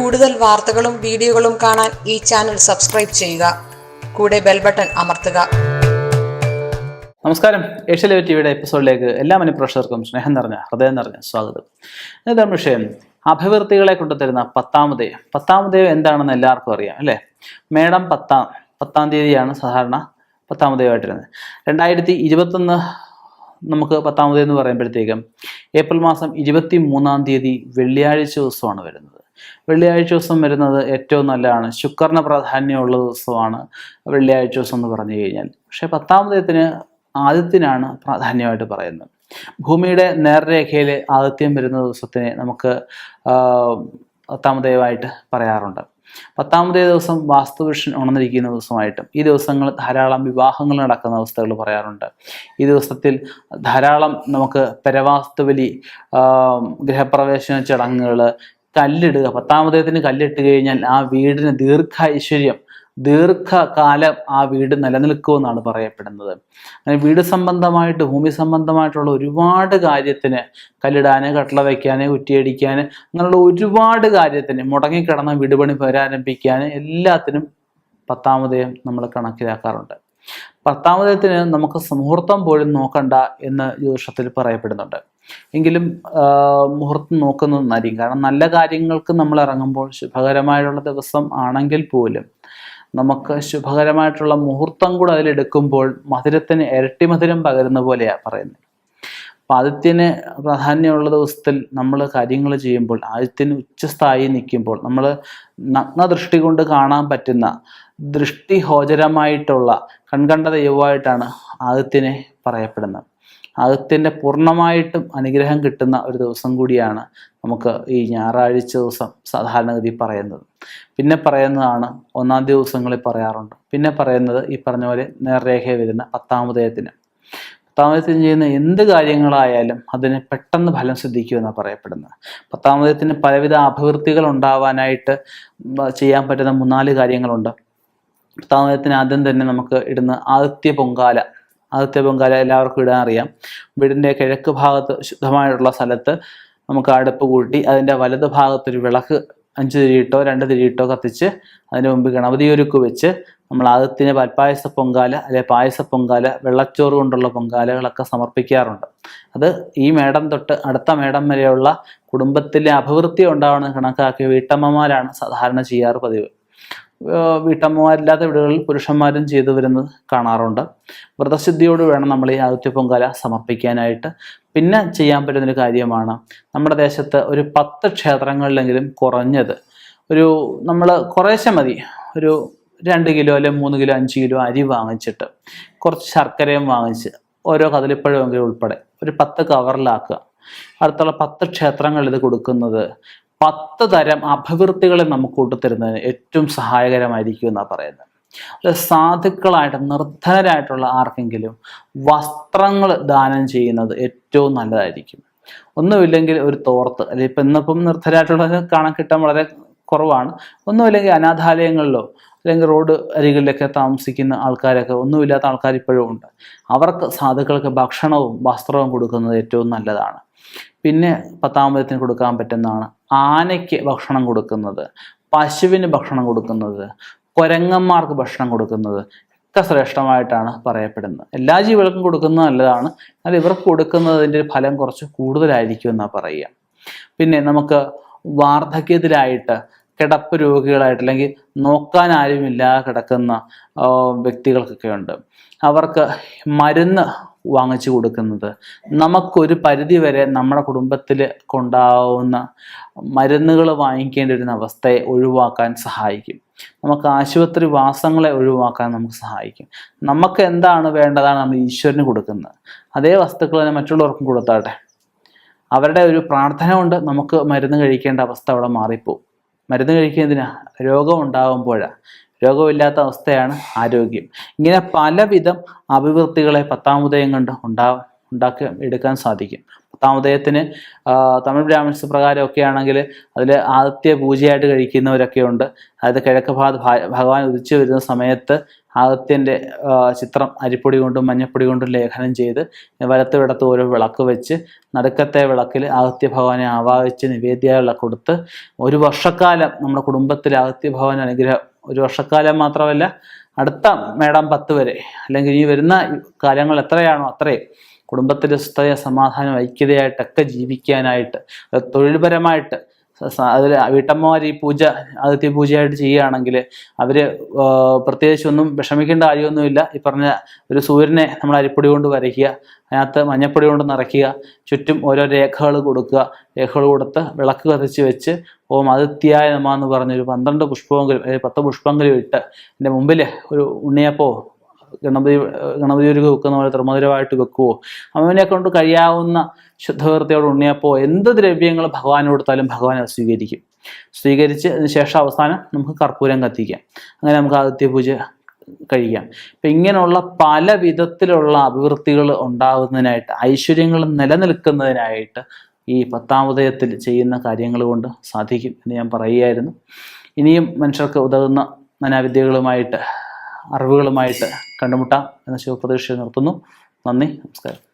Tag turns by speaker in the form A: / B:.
A: കൂടുതൽ വാർത്തകളും വീഡിയോകളും കാണാൻ ഈ ചാനൽ സബ്സ്ക്രൈബ് ചെയ്യുക. കൂടെ ബെൽ ബട്ടൺ അമർത്തുക.
B: നമസ്കാരം. ഏഷ്യാനെറ്റ് ടിവിയുടെ എപ്പിസോഡിലേക്ക് എല്ലാ മനഃപ്രേക്ഷകർക്കും സ്നേഹം നിറഞ്ഞ ഹൃദയം നിറഞ്ഞ സ്വാഗതം. ഇതാണ് വിഷയം. അഭിവൃദ്ധികളെ കൊണ്ടുതരുന്ന പത്താമതയം എന്താണെന്ന് എല്ലാവർക്കും അറിയാം അല്ലേ? മേടം പത്താം തീയതിയാണ് സാധാരണ പത്താമതയമായിട്ടിരുന്നത്. 2021 നമുക്ക് പത്താമതയം എന്ന് പറയുമ്പോഴത്തേക്കും ഏപ്രിൽ മാസം 23 തീയതി വെള്ളിയാഴ്ച ദിവസമാണ് വരുന്നത്. വെള്ളിയാഴ്ച ദിവസം വരുന്നത് ഏറ്റവും നല്ലതാണ്. ശുക്രന് പ്രാധാന്യമുള്ള ദിവസമാണ് വെള്ളിയാഴ്ച ദിവസം എന്ന് പറഞ്ഞു കഴിഞ്ഞാൽ. പക്ഷെ പത്താമതയത്തിന് ആദിത്യനാണ് പ്രാധാന്യമായിട്ട് പറയുന്നത്. ഭൂമിയുടെ നേർരേഖയിൽ ആദിത്യം വരുന്ന ദിവസത്തിനെ നമുക്ക് പത്താമതയമായിട്ട് പറയാറുണ്ട്. പത്താമതേ ദിവസം വാസ്തുപുരുഷൻ ഉണർന്നിരിക്കുന്ന ദിവസമായിട്ടും ഈ ദിവസങ്ങൾ ധാരാളം വിവാഹങ്ങൾ നടക്കുന്ന അവസ്ഥകൾ പറയാറുണ്ട്. ഈ ദിവസത്തിൽ ധാരാളം നമുക്ക് പരവാസ്തുബലി, ഗൃഹപ്രവേശന ചടങ്ങുകൾ, കല്ലിടുക. പത്താമതയത്തിന് കല്ലിട്ട് കഴിഞ്ഞാൽ ആ വീടിന് ദീർഘകാലം ആ വീട് നിലനിൽക്കുമെന്നാണ് പറയപ്പെടുന്നത്. അങ്ങനെ വീട് സംബന്ധമായിട്ട്, ഭൂമി സംബന്ധമായിട്ടുള്ള ഒരുപാട് കാര്യത്തിന്, കല്ലിടാന്, കട്ടള വയ്ക്കാന്, കുറ്റിയടിക്കാന്, അങ്ങനെയുള്ള ഒരുപാട് കാര്യത്തിന്, മുടങ്ങിക്കിടന്ന വീട് പണി പുനരാരംഭിക്കാൻ, എല്ലാത്തിനും പത്താമതയം നമ്മൾ കണക്കിലാക്കാറുണ്ട്. പത്താമതയത്തിന് നമുക്ക് മുഹൂർത്തം പോലും നോക്കണ്ട എന്ന് ജ്യോതിഷത്തിൽ പറയപ്പെടുന്നുണ്ട്. എങ്കിലും മുഹൂർത്തം നോക്കുന്നത് നന്നായിരിക്കും. കാരണം നല്ല കാര്യങ്ങൾക്ക് നമ്മൾ ഇറങ്ങുമ്പോൾ ശുഭകരമായിട്ടുള്ള ദിവസം ആണെങ്കിൽ പോലും നമുക്ക് ശുഭകരമായിട്ടുള്ള മുഹൂർത്തം കൂടെ അതിലെടുക്കുമ്പോൾ മധുരത്തിന് ഇരട്ടി മധുരം പകരുന്ന പോലെയാണ് പറയുന്നത്. അപ്പം ആദിത്യന് പ്രാധാന്യമുള്ള ദിവസത്തിൽ നമ്മൾ കാര്യങ്ങൾ ചെയ്യുമ്പോൾ, ആദിത്യന് ഉച്ചസ്ഥായി നിൽക്കുമ്പോൾ, നമ്മൾ നഗ്നദൃഷ്ടി കൊണ്ട് കാണാൻ പറ്റുന്ന ദൃഷ്ടിഗോചരമായിട്ടുള്ള കൺകണ്ട ദൈവമായിട്ടാണ് ആദിത്യനെ പറയപ്പെടുന്നത്. ആദിത്യൻ്റെ പൂർണ്ണമായിട്ടും അനുഗ്രഹം കിട്ടുന്ന ഒരു ദിവസം കൂടിയാണ് നമുക്ക് ഈ ഞായറാഴ്ച ദിവസം സാധാരണഗതി പറയുന്നത്. പിന്നെ പറയുന്നതാണ് 1-ാം ദിവസങ്ങളിൽ പറയാറുണ്ട്. പിന്നെ പറയുന്നത് ഈ പറഞ്ഞ പോലെ നേർരേഖ വരുന്ന പത്താമതയത്തിന് ചെയ്യുന്ന എന്ത് കാര്യങ്ങളായാലും അതിന് പെട്ടെന്ന് ഫലം സിദ്ധിക്കുമെന്നാണ് പറയപ്പെടുന്നത്. പത്താമതയത്തിന് പലവിധ അഭിവൃദ്ധികൾ ഉണ്ടാവാനായിട്ട് ചെയ്യാൻ പറ്റുന്ന 3-4 കാര്യങ്ങളുണ്ട്. പത്താമതയത്തിന് ആദ്യം തന്നെ നമുക്ക് ഇടുന്ന ആദിത്യ പൊങ്കാല എല്ലാവർക്കും ഇടാൻ അറിയാം. വീടിൻ്റെ കിഴക്ക് ഭാഗത്ത് ശുദ്ധമായിട്ടുള്ള സ്ഥലത്ത് നമുക്ക് അടുപ്പ് കൂട്ടി അതിൻ്റെ വലത് ഭാഗത്തൊരു വിളക്ക് 5 തിരിയിട്ടോ 2 തിരിയിട്ടോ കത്തിച്ച് അതിന് മുമ്പ് ഗണപതിയൊരുക്ക് വെച്ച് നമ്മൾ ആദിത്യന് പാൽപ്പായസ പൊങ്കാല അല്ലെ പായസ പൊങ്കാല, വെള്ളച്ചോറ് കൊണ്ടുള്ള പൊങ്കാലകളൊക്കെ സമർപ്പിക്കാറുണ്ട്. അത് ഈ മേടം തൊട്ട് അടുത്ത മേടം വരെയുള്ള കുടുംബത്തിലെ അഭിവൃദ്ധി ഉണ്ടാവണമെന്ന് കണക്കാക്കിയ വീട്ടമ്മമാരാണ് സാധാരണ ചെയ്യാറ് പതിവ്. വീട്ടമ്മമാരില്ലാത്ത വീടുകളിൽ പുരുഷന്മാരും ചെയ്തു വരുന്നത് കാണാറുണ്ട്. വ്രതശുദ്ധിയോട് വേണം നമ്മൾ ഈ ആദിത്യ പൊങ്കാല സമർപ്പിക്കാനായിട്ട്. പിന്നെ ചെയ്യാൻ പറ്റുന്നൊരു കാര്യമാണ്, നമ്മുടെ ദേശത്ത് ഒരു 10 ക്ഷേത്രങ്ങളിലെങ്കിലും കുറഞ്ഞത് നമ്മൾ കുറേശ്ശെ മതി, ഒരു 2 കിലോ അല്ലെങ്കിൽ 3 കിലോ 5 കിലോ അരി വാങ്ങിച്ചിട്ട് കുറച്ച് ശർക്കരയും വാങ്ങിച്ച് ഓരോ കദളിപ്പഴമെങ്കിലും ഉൾപ്പെടെ ഒരു 10 കവറിലാക്കുക. അടുത്തുള്ള 10 ക്ഷേത്രങ്ങളിൽ ഇത് കൊടുക്കുന്നത് 10 തരം അഭിവൃദ്ധികളെ നമുക്ക് കൊണ്ടുതരുന്നതിന് ഏറ്റവും സഹായകരമായിരിക്കും എന്നാണ് പറയുന്നത്. സാധുക്കളായിട്ട് നിർധനരായിട്ടുള്ള ആർക്കെങ്കിലും വസ്ത്രങ്ങൾ ദാനം ചെയ്യുന്നത് ഏറ്റവും നല്ലതായിരിക്കും. ഒന്നുമില്ലെങ്കിൽ ഒരു തോർത്ത്, അല്ലെങ്കിൽ ഇപ്പം ഇന്നിപ്പം നിർധനരായിട്ടുള്ളത് കാണാൻ കിട്ടാൻ വളരെ കുറവാണ്. ഒന്നുമില്ലെങ്കിൽ അനാഥാലയങ്ങളിലോ അല്ലെങ്കിൽ റോഡ് അരികളിലൊക്കെ താമസിക്കുന്ന ആൾക്കാരൊക്കെ, ഒന്നുമില്ലാത്ത ആൾക്കാർ ഇപ്പോഴും ഉണ്ട്. അവർക്ക് സാധുക്കൾക്ക് ഭക്ഷണവും വസ്ത്രവും കൊടുക്കുന്നത് ഏറ്റവും നല്ലതാണ്. പിന്നെ പത്താമതയത്തിന് കൊടുക്കാൻ പറ്റുന്നതാണ് ആനയ്ക്ക് ഭക്ഷണം കൊടുക്കുന്നത്, പശുവിന് ഭക്ഷണം കൊടുക്കുന്നത്, കുരങ്ങന്മാർക്ക് ഭക്ഷണം കൊടുക്കുന്നത് ഒക്കെ ശ്രേഷ്ഠമായിട്ടാണ് പറയപ്പെടുന്നത്. എല്ലാ ജീവികൾക്കും കൊടുക്കുന്നത് നല്ലതാണ്, എന്നാൽ ഇവർക്ക് കൊടുക്കുന്നതിൻ്റെ ഫലം കുറച്ച് കൂടുതലായിരിക്കും എന്നാണ് പറയുക. പിന്നെ നമുക്ക് വാർദ്ധക്യത്തിലായിട്ട് കിടപ്പ് രോഗികളായിട്ട് അല്ലെങ്കിൽ നോക്കാൻ ആരുമില്ലാതെ കിടക്കുന്ന വ്യക്തികൾക്കൊക്കെ ഉണ്ട്. അവർക്ക് മരുന്ന് വാങ്ങിച്ചു കൊടുക്കുന്നത് നമുക്കൊരു പരിധി വരെ നമ്മുടെ കുടുംബത്തിൽ കൊണ്ടാവുന്ന മരുന്നുകൾ വാങ്ങിക്കേണ്ടി വരുന്ന അവസ്ഥയെ ഒഴിവാക്കാൻ സഹായിക്കും. നമുക്ക് ആശുപത്രി വാസങ്ങളെ ഒഴിവാക്കാൻ നമുക്ക് സഹായിക്കും. നമുക്ക് എന്താണ് വേണ്ടതാണ് നമ്മൾ ഈശ്വരന് കൊടുക്കുന്നത്. അതേ വസ്തുക്കൾ തന്നെ മറ്റുള്ളവർക്കും കൊടുത്താട്ടെ. അവരുടെ ഒരു പ്രാർത്ഥന കൊണ്ട് നമുക്ക് മരുന്ന് കഴിക്കേണ്ട അവസ്ഥ അവിടെ മാറിപ്പോവും. മരുന്ന് കഴിക്കുന്നതിനാ രോഗം ഉണ്ടാകുമ്പോഴാണ്. രോഗമില്ലാത്ത അവസ്ഥയാണ് ആരോഗ്യം. ഇങ്ങനെ പലവിധം അഭിവൃദ്ധികളെ പത്താമതയം കൊണ്ട് ഉണ്ടാക്കി എടുക്കാൻ സാധിക്കും. പത്താമതയത്തിന് തമിഴ് ബ്രാഹ്മിൺസ് പ്രകാരമൊക്കെ ആണെങ്കിൽ അതിൽ ആദിത്യ പൂജയായിട്ട് കഴിക്കുന്നവരൊക്കെ ഉണ്ട്. അതായത് കിഴക്ക് ഭാഗത്ത് ഭഗവാൻ ഉദിച്ചു വരുന്ന സമയത്ത് അകത്തിൻ്റെ ചിത്രം അരിപ്പൊടി കൊണ്ടും മഞ്ഞപ്പൊടി കൊണ്ടും ലേഖനം ചെയ്ത് വലത്തുവിടത്ത് ഓരോ വിളക്ക് വെച്ച് നടുക്കത്തെ വിളക്കിൽ അഗസ്ത്യ ഭഗവാനെ ആവാഹിച്ച് നിവേദ്യങ്ങൾ കൊടുത്ത് ഒരു വർഷക്കാലം നമ്മുടെ കുടുംബത്തിൽ അഗസ്ത്യ ഭഗവാൻ അനുഗ്രഹം, ഒരു വർഷക്കാലം മാത്രമല്ല അടുത്ത മേടം 10 വരെ, അല്ലെങ്കിൽ ഇനി വരുന്ന കാലങ്ങൾ എത്രയാണോ അത്രയും കുടുംബത്തിൻ്റെ സ്വസ്ഥയ സമാധാനം ഐക്യതയായിട്ടൊക്കെ ജീവിക്കാനായിട്ട്, തൊഴിൽപരമായിട്ട് അതിൽ വീട്ടമ്മമാർ ഈ പൂജ അഗസ്ത്യ പൂജയായിട്ട് ചെയ്യുകയാണെങ്കിൽ അവർ പ്രത്യേകിച്ചൊന്നും വിഷമിക്കേണ്ട കാര്യമൊന്നുമില്ല. ഈ പറഞ്ഞ ഒരു സൂര്യനെ നമ്മൾ അരിപ്പൊടി കൊണ്ട് വരയ്ക്കുക, അതിനകത്ത് മഞ്ഞപ്പൊടി കൊണ്ട് നിറയ്ക്കുക, ചുറ്റും ഓരോ രേഖകൾ കൊടുക്കുക, രേഖകൾ കൊടുത്ത് വിളക്ക് കത്തിച്ച് വെച്ച് ഓം ആദിത്യായ നമഃ എന്ന് പറഞ്ഞൊരു 12 പുഷ്പമെങ്കിലും 10 പുഷ്പമെങ്കിലും ഇട്ട് എൻ്റെ മുമ്പിൽ ഒരു ഉണ്ണിയപ്പോ ഗണപതി ഒരു വെക്കുന്ന പോലെ ത്രിമധുരമായിട്ട് വെക്കുവോ, അവനെ കൊണ്ട് കഴിയാവുന്ന ശുദ്ധവൃത്തിയോട് ഉണ്ണിയപ്പോ എന്ത് ദ്രവ്യങ്ങൾ ഭഗവാൻ കൊടുത്താലും ഭഗവാൻ അത് സ്വീകരിച്ച് അതിന് ശേഷം അവസാനം നമുക്ക് കർപ്പൂരം കത്തിക്കാം. അങ്ങനെ നമുക്ക് ആദിത്യ പൂജ കഴിക്കാം. ഇപ്പം ഇങ്ങനെയുള്ള പല വിധത്തിലുള്ള അഭിവൃദ്ധികൾ ഉണ്ടാകുന്നതിനായിട്ട്, ഐശ്വര്യങ്ങൾ നിലനിൽക്കുന്നതിനായിട്ട് ഈ 10-ാം ഉദയത്തിൽ ചെയ്യുന്ന കാര്യങ്ങൾ കൊണ്ട് സാധിക്കും എന്ന് ഞാൻ പറയുകയായിരുന്നു. ഇനിയും മനുഷ്യർക്ക് ഉതകുന്ന നാനാവിദ്യകളുമായിട്ട് അറിവുകളുമായിട്ട് കണ്ടുമുട്ടാം എന്ന ശുഭപ്രതീക്ഷ നിർത്തുന്നു. നന്ദി, നമസ്കാരം.